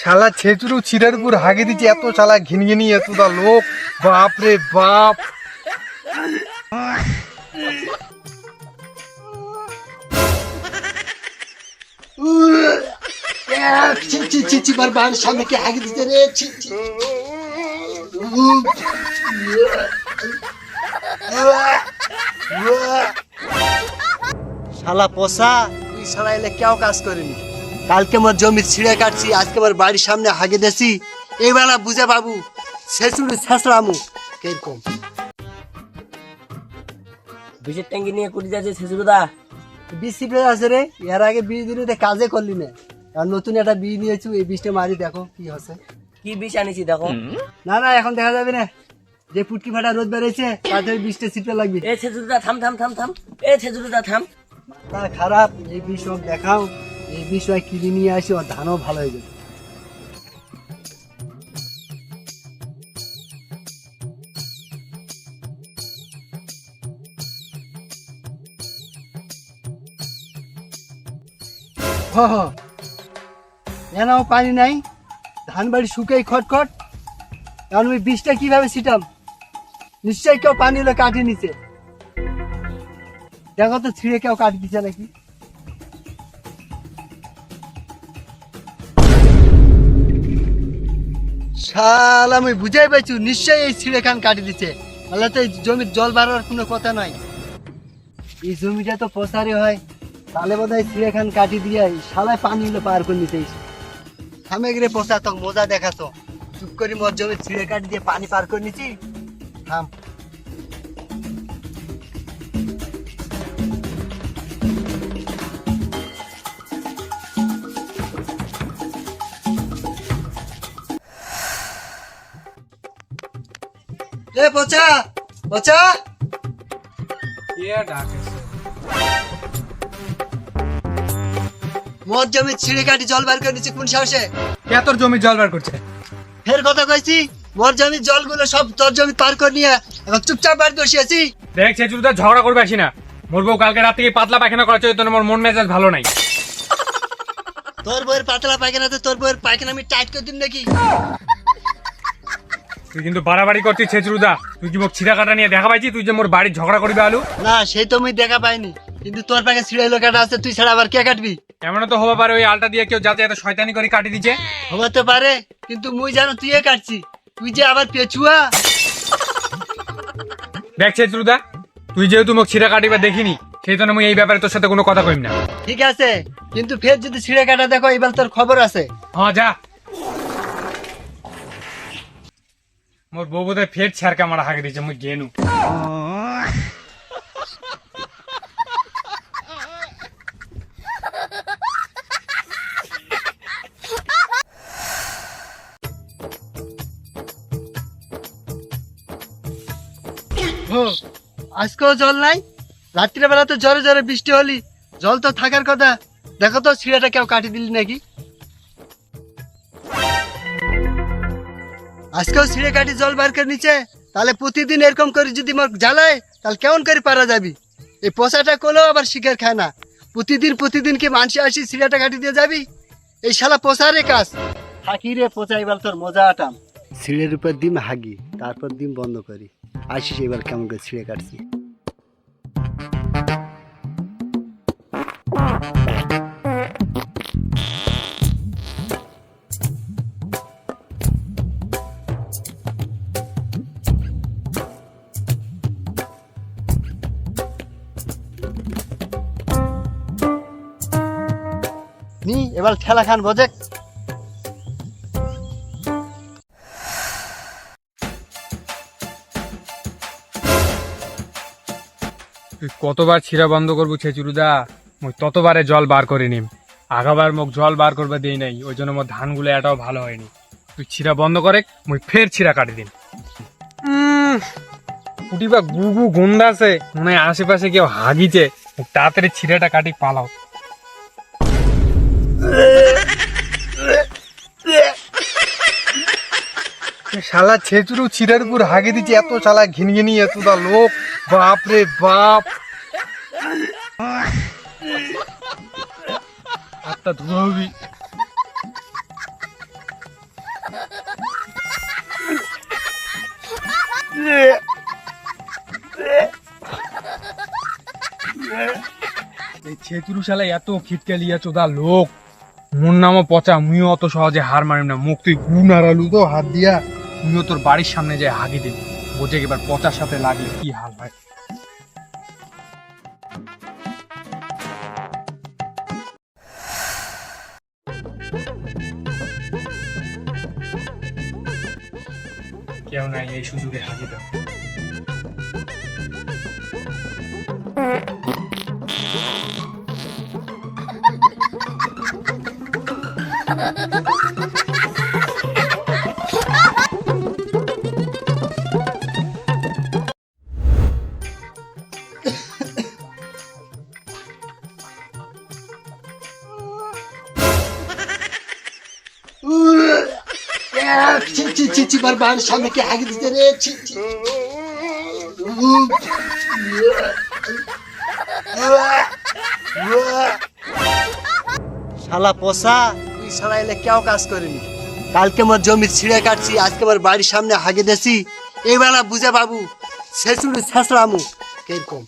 শালা ছেচুরু চিরার উপর হাগে দিচ্ছে, এত শালা ঘিনঘিনি এতটা লোক, বাপ রে বাপ। সামনে কে হাগে দিতে রে? শালা পোষা, তুই শালা এলে কেউ কাজ করিনি। কালকে মোর জমির ছিঁড়ে কাটছি, আজকে আমার বাড়ির সামনে হাগে দেছি। এইবেলা বুঝে বাবু শেষুড়ি শেষরামু কিরকম। বিষের ট্যাঙ্কি নিয়ে কুড়ি যাচ্ছে ছেচুরদা। বিষ ছিপে আছে রে, এর আগে বিষ দিলে কাজে করলি না, আর নতুন একটা বিষ নিয়েছি, এই বিষটা মারি দেখো কি হচ্ছে। কি বিষ আনিছি দেখো। না না এখন দেখা যাবে না, যে পুটকি ফাটা রোদ বেড়েছে তাদের বিষটা ছিপে লাগবে। এ ছেচুরদা থাম থাম থাম থাম, এ ছেচুরদা থাম। মাথা খারাপ, এই বিষ ওকে দেখাও, এই বিষ ওই কিনে নিয়ে আসি, ওর ধানও ভালো হয়ে যাবে। জানো পানি নাই, ধান বাড়ি শুকাই খটখট, কারণ ওই বিষটা কিভাবে ছিটাম? নিশ্চয়ই কেউ পানি হলে কাটি নিছে, দেখো তো ছিঁড়ে কেউ কাটি দিচ্ছে নাকি। শালা আমি বুঝাই পাইছি, নিশ্চয়ই এই ছিঁড়ে খান কাটি দিচ্ছে, তাহলে তো এই জমির জল বাড়ার কোনো কথা নয়। এই জমিটা তো পচারে হয়, তাহলে বোধ হয় ছিঁড়ে খান কাটি দিয়ে শালায় পানি হলে পার করে নিতে। থামে গেলে পচা তো মজা দেখাতো, চুপ করে মোর জমি ছিঁড়ে কাটি দিয়ে পানি পার করে নিচ্ছি। থাম। এ পচা পচা, মোর জমি ছিঁড়ে কাটি জল বার করে নিচ্ছি কোন সাহসে? কে তোর জমি জল বার করছে? ফের কথা কইছি, মোর জমির জলগুলো সব তোর জমি পার করে নিয়ে এখন চুপচাপ বাড়ি বসে আছি। দেখ ছেচুরদা, ঝগড়া করবে আসি না। মোর বউ কালকে রাত থেকে পাতলা পায়খানা করার জন্য আমার মন মেজাজ ভালো নাই। তোর বইয়ের পাতলা পায়খানাতে তোর বইয়ের পায়খানা আমি টাইট করে দিন নাকি? তুই কিন্তু বাড়াবাড়ি করছিস ছেচুরদা। তুই কি মোক ছিঁড়া কাটা নিয়ে দেখা পাইছি? তুই যে মোর বাড়ির ঝগড়া করবি আলু? না সেই তো আমি দেখা পাইনি, কিন্তু তোর পাকে ছিঁড়াইলো কাটা আছে, তুই ছাড়া আবার কে কাটবি? এমন তো হতে পারে ওই আলটা দিয়ে কেউ যাতে এত শয়তানি করে কাটি দিচ্ছে। হতে পারে, কিন্তু মুই জানো তুই কাটছি, তুই যে আবার পেছুয়া। দেখ ছেচুরদা, তুই যেহেতু মোক ছিঁড়া কাটিবা দেখিনি, সেই জন্য আমি এই ব্যাপারে তোর সাথে কোনো কথা কইম না। ঠিক আছে, কিন্তু ফের যদি ছিঁড়ে কাটা দেখো এবার তোর খবর আছে। হ্যাঁ যা। মোর বউ বোধহয় ফের ছাড়কা মারা হাগে দিচ্ছে, মুই গেনু। আজকেও জল নাই, রাত্রির বেলা তো জ্বরে জ্বরে বৃষ্টি হলি, জল তো থাকার কথা। দেখো তো ছিঁড়াটা কেউ কাটি দিলি নাকি? আজকেও ছিঁড়ে কাটি জল বার করে নিচে, তাহলে প্রতিদিন এরকম করে যদি মোর জ্বালায় তাহলে কেমন করে পারা যাবি? এই পচাটা কোলো আবার শিকার খায় না, প্রতিদিন কি মানুষ আসি ছিঁড়াটা কাটি দিয়ে যাবি? এই শালা পচারে কাজ থাকি রে পচা, এবার তোর মজা আটাম। ছিঁড়ের উপর ডিম হাগি, তারপর ডিম বন্ধ করি, আসিস এবার কেমন করে ছিঁড়ে কাটছি। নি এবার ঠেলা খান বোঝে। তুই কতবার ছিঁড়া বন্ধ করবো ছেচুরদা? মুই ততবারে জল বার করে নিম। আগাবার মুখ জল বার করবে দেই নাই, ওই জন্য মোর ধানগুলো এটাও ভালো হয়নি। তুই ছিঁড়া বন্ধ করে, মুই ফের ছিঁড়া কাটি দিন। কুটিবা গু গু গন্ধ আছে, মনে হয় আশেপাশে কেউ হাগিছে। তাড়াতাড়ি ছিঁড়াটা কাটি পালাও। শালা ছেচুরু ছিঁড়ার উপর হাগে দিচ্ছে, এত শালা ঘিনঘিনি এতটা লোক, বাপ রে বাপ। হাতটা ধোয়া হবি। এই ছেচুরু শালা এত খিটকালিয়া চোদা লোক, মোর নামও পচা, মুইও অত সহজে হার মারিম না। মুখ তুই গু নাড়ালু তো হাত দিয়া, মুইও তোর বাড়ির সামনে যায় হাগি দিবি, বোঝে এবার পচার সাথে লাগলে কি হাল হয়। কেউ নাই এই সুযোগে হাগি দাও। ছি ছি ছি ছি, বারবার সামনে কে হাগি দিতে রে, ছি ছি। শালা পোষা, তুই শালা এলে কেউ কাজ করেনি। কালকে আমার জমি ছিঁড়ে কাটছি, আজকে আমার বাড়ির সামনে হাগে দিয়েছি। এই বেলা বুঝে বাবু শেষুড়ি শেষরামু কিরকম।